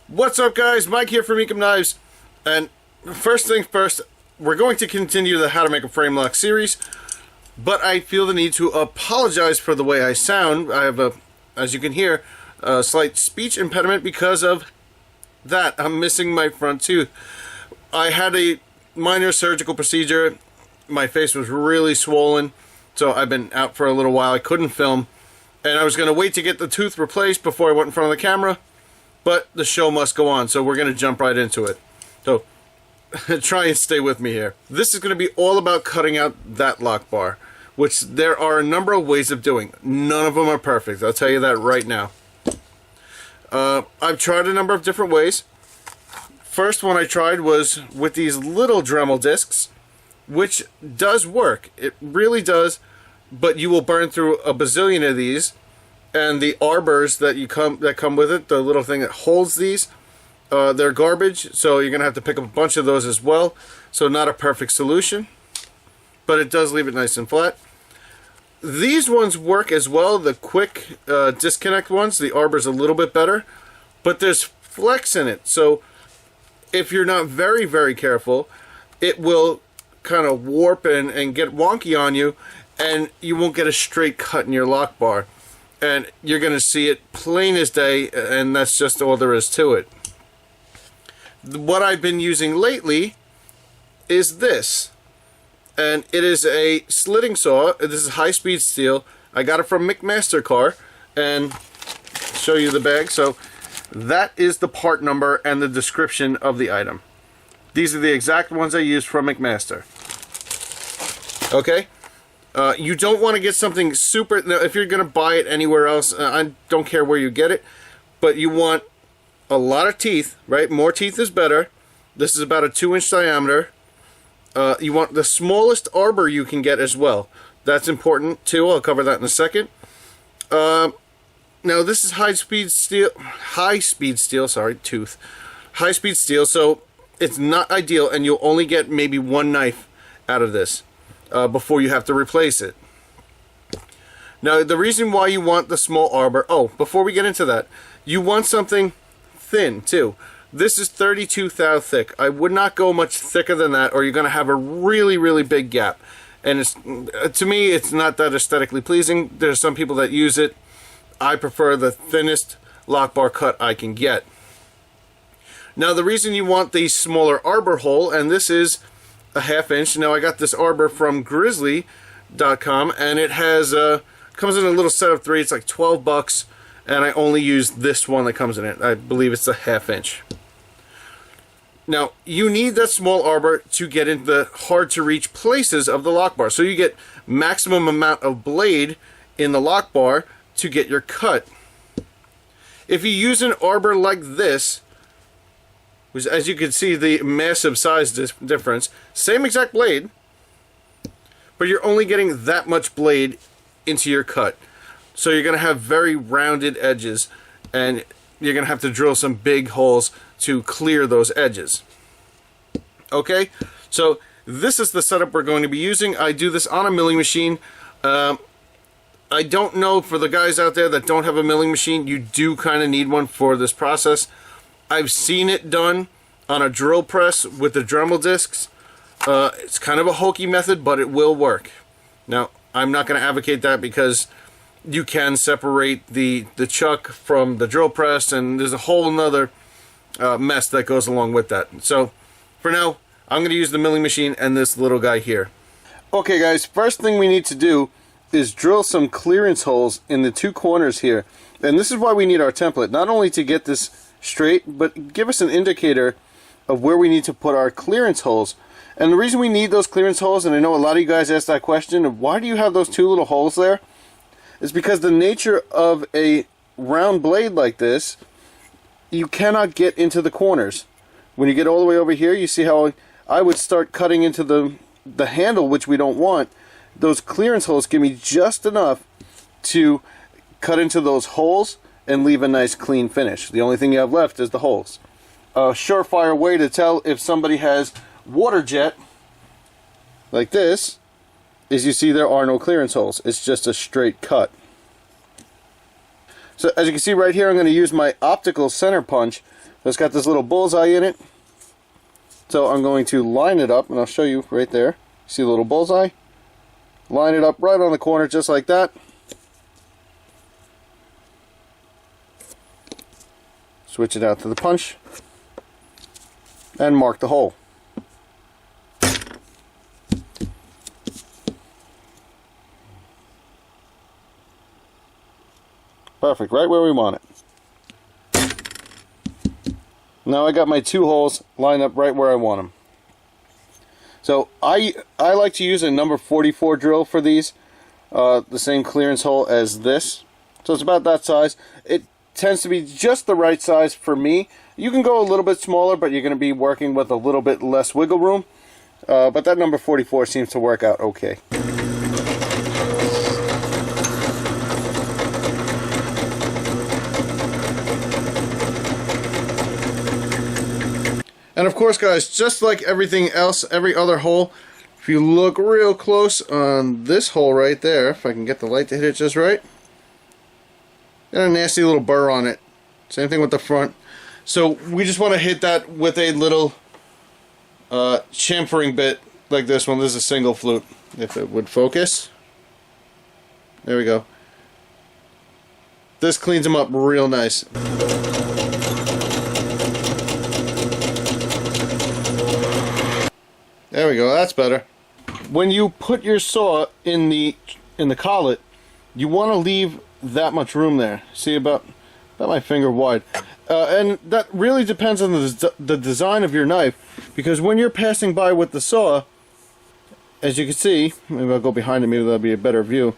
What's up, guys? Mike here from Ekim Knives, and first thing first, we're going to continue the How to Make a Frame Lock series, but I feel the need to apologize for the way I sound. I have as you can hear, a slight speech impediment because of that. I'm missing my front tooth. I had a minor surgical procedure. My face was really swollen, so I've been out for a little while. I couldn't film, and I was going to wait to get the tooth replaced before I went in front of the camera. But the show must go on, so we're going to jump right into it. So, try and stay with me here. This is going to be all about cutting out that lock bar, which there are a number of ways of doing. None of them are perfect, I'll tell you that right now. I've tried a number of different ways. First one I tried was with these little Dremel discs, which does work. It really does, but you will burn through a bazillion of these. And the arbors that come with it, the little thing that holds these, they're garbage, so you're gonna have to pick up a bunch of those as well. So not a perfect solution, but it does leave it nice and flat. These ones work as well, the quick disconnect ones. The arbor's a little bit better, but there's flex in it, so if you're not very, very careful, it will kind of warp and get wonky on you, and you won't get a straight cut in your lock bar. And you're going to see it plain as day, and that's just all there is to it. What I've been using lately is this, and it is a slitting saw. This is high-speed steel. I got it from McMaster-Carr, and show you the bag. So that is the part number and the description of the item. These are the exact ones I used from McMaster. Okay? You don't want to get something super... Now, if you're going to buy it anywhere else, I don't care where you get it, but you want a lot of teeth, right? More teeth is better. This is about a 2-inch diameter. You want the smallest arbor you can get as well. That's important, too. I'll cover that in a second. Now, this is high-speed steel, sorry, tooth. High-speed steel, so it's not ideal, and you'll only get maybe one knife out of this. Before you have to replace it. Now, the reason why you want the small arbor... Oh, before we get into that, you want something thin, too. This is 32 thou thick. I would not go much thicker than that, or you're going to have a really, really big gap. And it's, to me, it's not that aesthetically pleasing. There's some people that use it. I prefer the thinnest lock bar cut I can get. Now, the reason you want the smaller arbor hole, and this is a 1/2 inch. Now I got this arbor from grizzly.com, and it has comes in a little set of 3. It's like $12, and I only use this one that comes in it. I believe it's a 1/2 inch. Now you need that small arbor to get into the hard to reach places of the lock bar, so you get maximum amount of blade in the lock bar to get your cut. If you use an arbor like this, which, as you can see, the massive size difference. Same exact blade, but you're only getting that much blade into your cut. So you're going to have very rounded edges, and you're going to have to drill some big holes to clear those edges. Okay, so this is the setup we're going to be using. I do this on a milling machine. I don't know, for the guys out there that don't have a milling machine, you do kind of need one for this process. I've seen it done on a drill press with the Dremel Discs. It's kind of a hokey method, but it will work. Now, I'm not going to advocate that because you can separate the chuck from the drill press, and there's a whole nother mess that goes along with that. So, for now, I'm going to use the milling machine and this little guy here. Okay, guys, first thing we need to do is drill some clearance holes in the 2 corners here. And this is why we need our template, not only to get this straight, but give us an indicator of where we need to put our clearance holes. And the reason we need those clearance holes, and I know a lot of you guys ask that question of why do you have those 2 little holes there, is because the nature of a round blade like this, you cannot get into the corners. When you get all the way over here, you see how I would start cutting into the handle, which we don't want. Those clearance holes give me just enough to cut into those holes and leave a nice clean finish. The only thing you have left is the holes. A surefire way to tell if somebody has water jet like this is you see there are no clearance holes. It's just a straight cut. So as you can see right here, I'm going to use my optical center punch. It's got this little bullseye in it. So I'm going to line it up, and I'll show you right there. See the little bullseye? Line it up right on the corner just like that. Switch it out to the punch and mark the hole. Perfect, right where we want it. Now I got my 2 holes lined up right where I want them. So I like to use a number 44 drill for these, the same clearance hole as this. So it's about that size. It tends to be just the right size for me. You can go a little bit smaller, but you're going to be working with a little bit less wiggle room. But that number 44 seems to work out okay. And of course, guys, just like everything else, every other hole, if you look real close on this hole right there, if I can get the light to hit it just right, got a nasty little burr on it. Same thing with the front. So we just want to hit that with a little chamfering bit like this one. This is a single flute, if it would focus. There we go. This cleans them up real nice. There we go, that's better. When you put your saw in the collet, you want to leave that much room there. See, about my finger wide. And that really depends on the design of your knife, because when you're passing by with the saw, as you can see, maybe I'll go behind it, maybe that'll be a better view.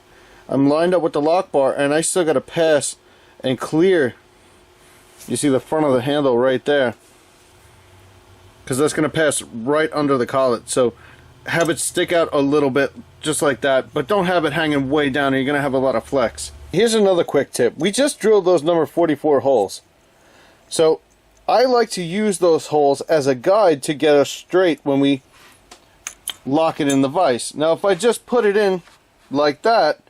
I'm lined up with the lock bar, and I still got to pass and clear. You see the front of the handle right there, because that's going to pass right under the collet. So have it stick out a little bit, just like that, but don't have it hanging way down, or you're going to have a lot of flex. Here's another quick tip. We just drilled those number 44 holes. So I like to use those holes as a guide to get us straight when we lock it in the vise. Now if I just put it in like that,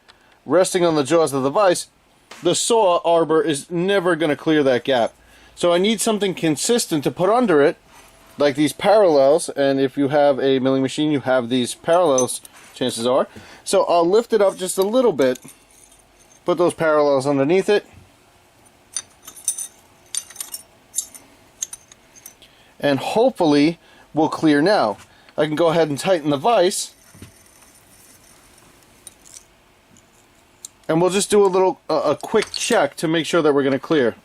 resting on the jaws of the vise, the saw arbor is never going to clear that gap. So I need something consistent to put under it, like these parallels, and if you have a milling machine, you have these parallels, chances are. So I'll lift it up just a little bit, put those parallels underneath it, and hopefully we'll clear now. I can go ahead and tighten the vise, and we'll just do a quick check to make sure that we're going to clear.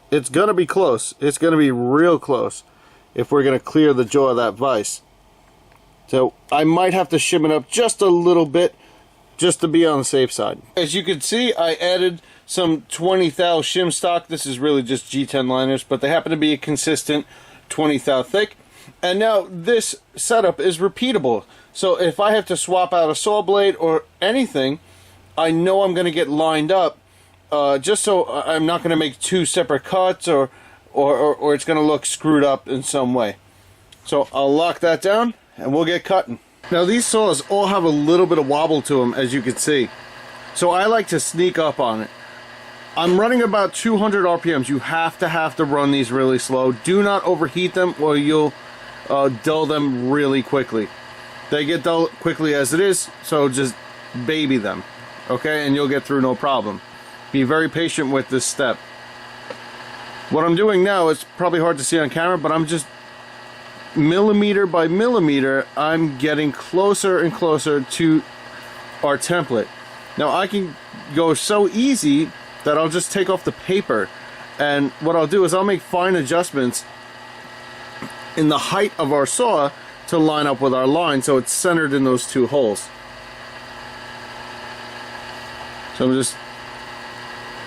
It's going to be close. It's going to be real close if we're going to clear the jaw of that vise. So I might have to shim it up just a little bit just to be on the safe side. As you can see, I added some 20 thou shim stock. This is really just G10 liners, but they happen to be a consistent 20 thou thick. And now this setup is repeatable. So if I have to swap out a saw blade or anything, I know I'm going to get lined up. Just so I'm not going to make 2 separate cuts or it's going to look screwed up in some way. So I'll lock that down and we'll get cutting. Now these saws all have a little bit of wobble to them, as you can see. So I like to sneak up on it. I'm running about 200 RPMs. You have to run these really slow. Do not overheat them or you'll dull them really quickly. They get dull quickly as it is, so just baby them, okay? And you'll get through no problem. Be very patient with this step. What I'm doing now is probably hard to see on camera, but I'm just millimeter by millimeter, I'm getting closer and closer to our template. Now I can go so easy that I'll just take off the paper, and what I'll do is I'll make fine adjustments in the height of our saw to line up with our line so it's centered in those 2 holes. So I'm just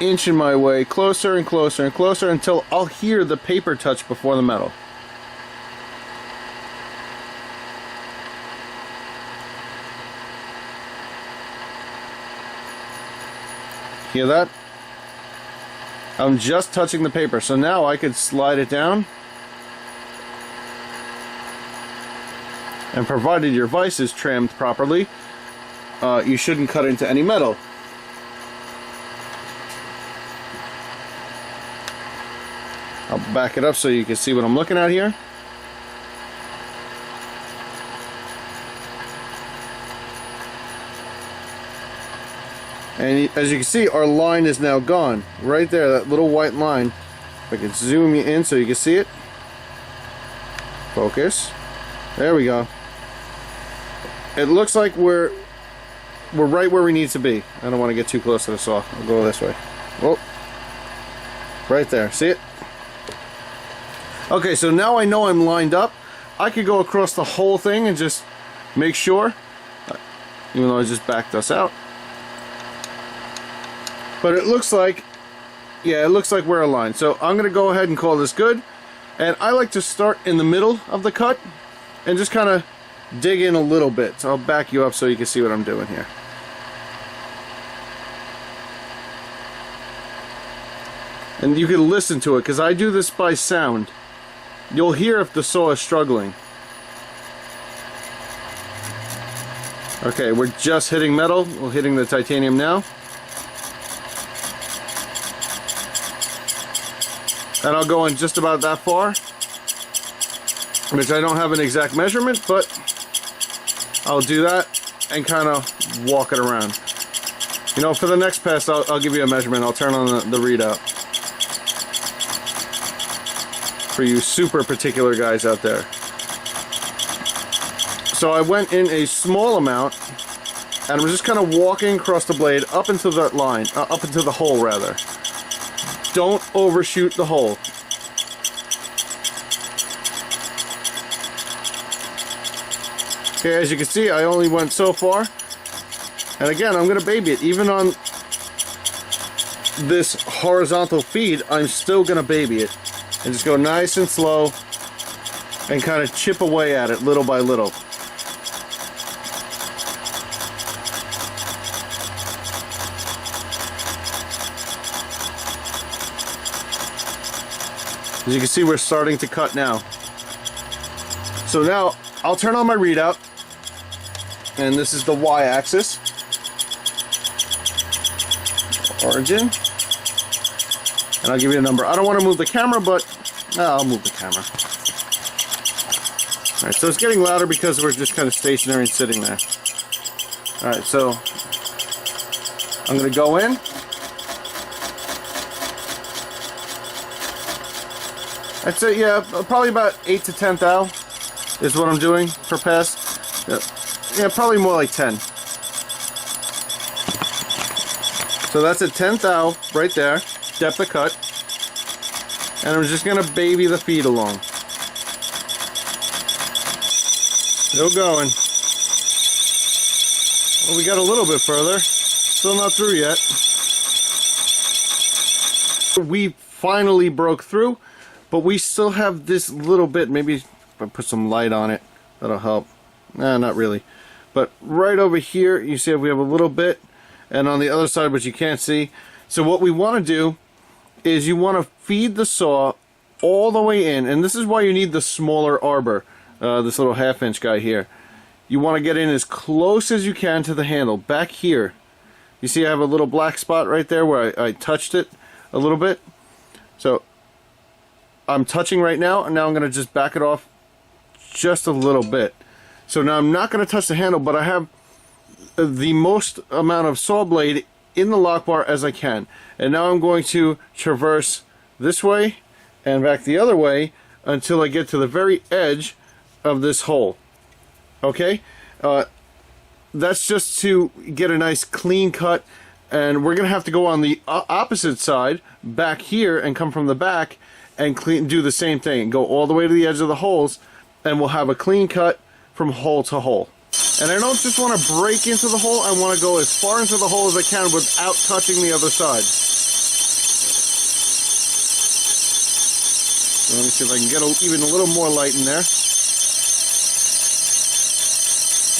inching my way closer and closer and closer until I'll hear the paper touch before the metal. Hear that? I'm just touching the paper, so now I could slide it down, and provided your vise is trimmed properly, you shouldn't cut into any metal. I'll back it up so you can see what I'm looking at here. And as you can see, our line is now gone. Right there, that little white line. I can zoom you in so you can see it. Focus. There we go. It looks like we're right where we need to be. I don't want to get too close to the saw. I'll go this way. Oh, right there. See it? Okay, so now I know I'm lined up. I could go across the whole thing and just make sure, even though I just backed us out. But it looks like, yeah, it looks like we're aligned. So I'm going to go ahead and call this good. And I like to start in the middle of the cut and just kind of dig in a little bit. So I'll back you up so you can see what I'm doing here. And you can listen to it because I do this by sound. You'll hear if the saw is struggling. Okay, we're just hitting metal. We're hitting the titanium now. And I'll go in just about that far, which I don't have an exact measurement, but I'll do that and kind of walk it around. You know, for the next pass, I'll give you a measurement. I'll turn on the readout. For you super particular guys out there. So I went in a small amount, and I'm just kind of walking across the blade up into that line, up into the hole rather. Don't overshoot the hole. Okay, as you can see, I only went so far. And again, I'm going to baby it. Even on this horizontal feed, I'm still going to baby it. And just go nice and slow and kind of chip away at it little by little. As you can see, we're starting to cut now. So now I'll turn on my readout, and this is the y-axis. Origin. And I'll give you a number. I don't want to move the camera, but I'll move the camera. Alright, so it's getting louder because we're just kind of stationary and sitting there. Alright, so I'm going to go in. I'd say, yeah, probably about 8 to 10 thou is what I'm doing per pass. Yeah, probably more like 10. So that's a 10 thou right there. Depth of cut, and I'm just gonna baby the feed along. Still going. Well, we got a little bit further. Still not through yet. We finally broke through, but we still have this little bit. Maybe if I put some light on it, that'll help. Nah, not really. But right over here, you see we have a little bit, and on the other side, which you can't see. So what we want to do is you want to feed the saw all the way in, and this is why you need the smaller arbor, this little 1/2 inch guy here. You want to get in as close as you can to the handle. Back here, you see I have a little black spot right there where I touched it a little bit. So I'm touching right now, and now I'm going to just back it off just a little bit. So now I'm not going to touch the handle, but I have the most amount of saw blade in the lock bar as I can. And now I'm going to traverse this way and back the other way until I get to the very edge of this hole. Okay? That's just to get a nice clean cut, and we're going to have to go on the opposite side back here and come from the back and do the same thing. Go all the way to the edge of the holes, and we'll have a clean cut from hole to hole. And I don't just want to break into the hole, I want to go as far into the hole as I can without touching the other side. So let me see if I can get even a little more light in there.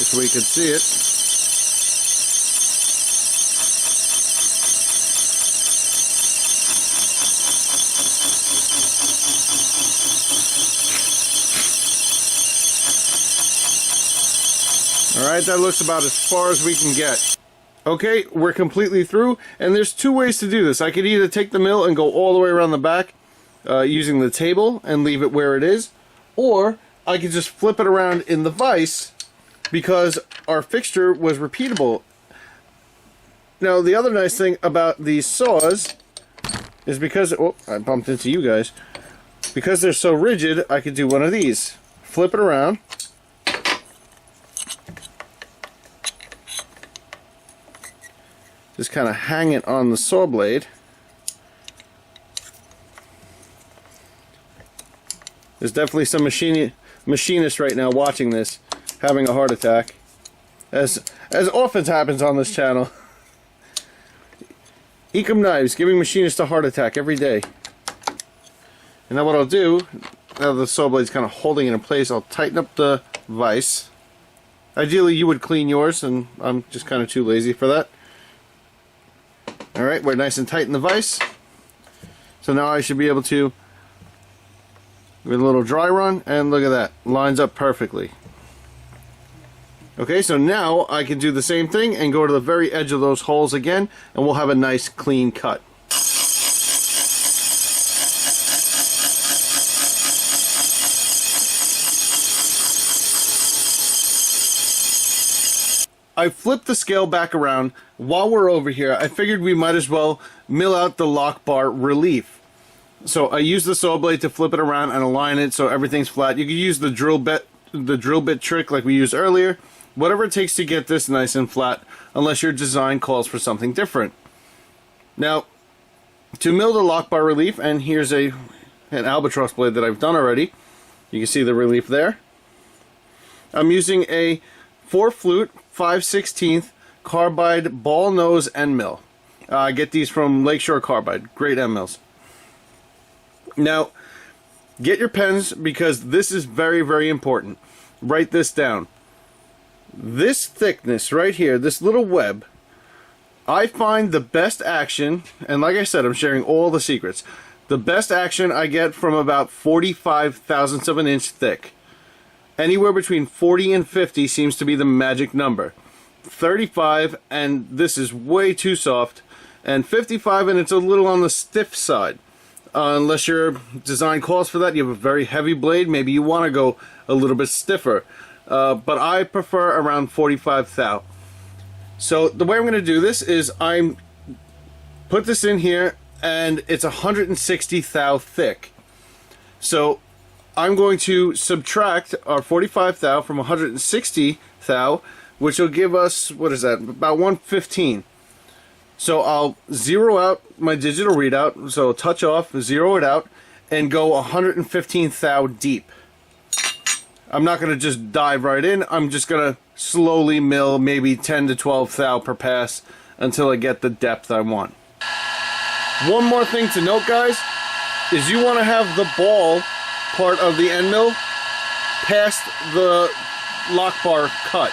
Just so we can see it. Alright, that looks about as far as we can get. Okay, we're completely through, and there's two ways to do this. I could either take the mill and go all the way around the back using the table and leave it where it is, or I could just flip it around in the vise because our fixture was repeatable. Now, the other nice thing about these saws is because, oh, I bumped into you guys. Because they're so rigid, I could do one of these. Flip it around. Just kind of hang it on the saw blade. There's definitely some machinists right now watching this, having a heart attack. As often happens on this channel. Ekim knives giving machinists a heart attack every day. And now what I'll do, now the saw blade's kind of holding it in place, I'll tighten up the vise. Ideally you would clean yours, and I'm just kind of too lazy for that. Alright, we're nice and tight in the vise. So now I should be able to, with a little dry run, and look at that, lines up perfectly. Okay, so now I can do the same thing and go to the very edge of those holes again, and we'll have a nice clean cut. I flipped the scale back around. While we're over here, I figured we might as well mill out the lock bar relief. So I used the saw blade to flip it around and align it so everything's flat. You could use the drill bit trick like we used earlier. Whatever it takes to get this nice and flat, unless your design calls for something different. Now, to mill the lock bar relief, and here's an albatross blade that I've done already. You can see the relief there. I'm using a 4-flute 5/16 carbide ball nose end mill. I get these from Lakeshore Carbide. Great end mills. Now, get your pens because this is very, very important. Write this down. This thickness right here, this little web, I find the best action, and like I said, I'm sharing all the secrets. The best action I get from about 45 thousandths of an inch thick. Anywhere between 40 and 50 seems to be the magic number. 35, and this is way too soft, and 55, and it's a little on the stiff side. Unless your design calls for that, you have a very heavy blade, maybe you want to go a little bit stiffer. But I prefer around 45 thou. So the way I'm going to do this is I'm put this in here, and it's 160 thou thick. So I'm going to subtract our 45 thou from 160 thou, which will give us, what is that, about 115. So I'll zero out my digital readout, so touch off, zero it out, and go 115 thou deep. I'm not going to just dive right in, I'm just going to slowly mill maybe 10 to 12 thou per pass until I get the depth I want. One more thing to note, guys, is you want to have the ball part of the end mill past the lock bar cut.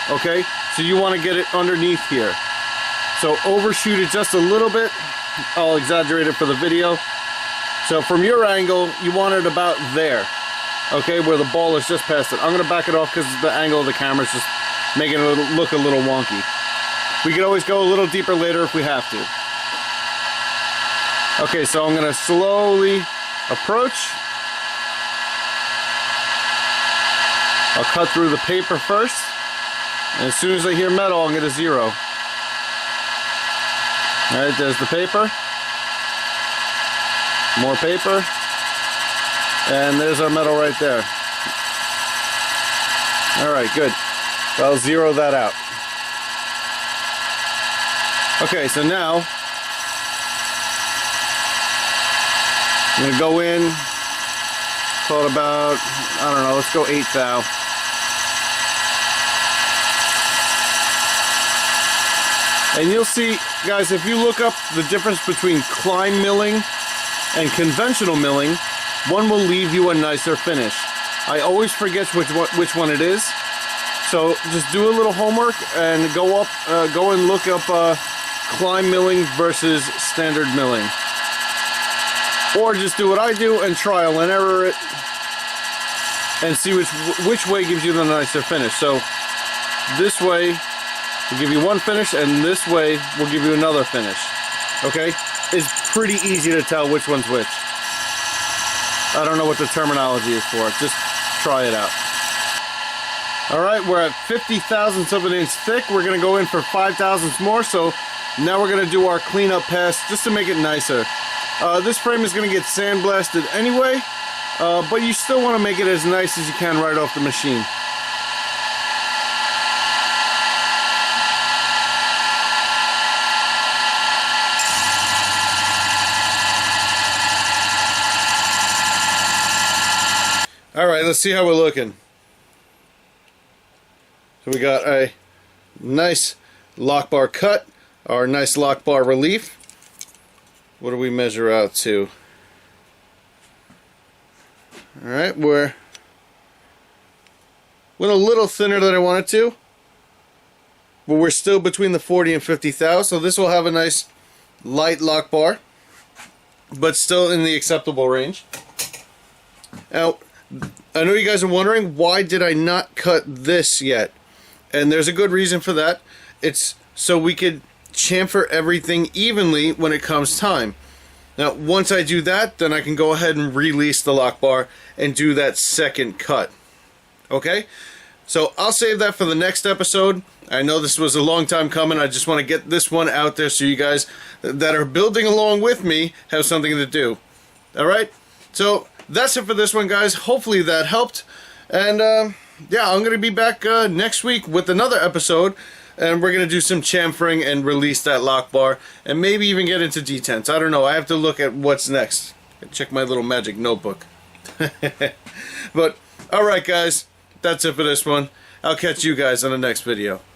Okay, so you want to get it underneath here. So overshoot it just a little bit. I'll exaggerate it for the video. So from your angle, you want it about there. Okay, where the ball is just past it. I'm going to back it off because the angle of the camera is just making it look a little wonky. We could always go a little deeper later if we have to. Okay, so I'm going to slowly approach. I'll cut through the paper first. And as soon as I hear metal, I'm going to zero. Alright, there's the paper. More paper. And there's our metal right there. Alright, good. I'll zero that out. Okay, so now I'm going to go in, call it about, I don't know, let's go 8 thou. And you'll see, guys, if you look up the difference between climb milling and conventional milling, one will leave you a nicer finish. I always forget which one it is. So just do a little homework and go and look up climb milling versus standard milling. Or just do what I do and trial and error it and see which way gives you the nicer finish. So this way will give you one finish, and this way will give you another finish. Okay? It's pretty easy to tell which one's which. I don't know what the terminology is for it. Just try it out. Alright, we're at 50 thousandths of an inch thick. We're going to go in for 5 thousandths more, so now we're going to do our cleanup pass just to make it nicer. This frame is going to get sandblasted anyway, but you still want to make it as nice as you can right off the machine. Alright, let's see how we're looking. So we got a nice lock bar cut, our nice lock bar relief. What do we measure out to? Alright, went a little thinner than I wanted to, but we're still between the 40 and 50 thou, so this will have a nice light lock bar, but still in the acceptable range. Now, I know you guys are wondering, why did I not cut this yet? And there's a good reason for that. It's so we could chamfer everything evenly when it comes time. Now, once I do that, then I can go ahead and release the lock bar and do that second cut. Okay? So I'll save that for the next episode. I know this was a long time coming. I just want to get this one out there so you guys that are building along with me have something to do. Alright? So that's it for this one, guys. Hopefully that helped. And yeah, I'm going to be back next week with another episode. And we're going to do some chamfering and release that lock bar. And maybe even get into detents. I don't know. I have to look at what's next. Check my little magic notebook. But, alright guys. That's it for this one. I'll catch you guys on the next video.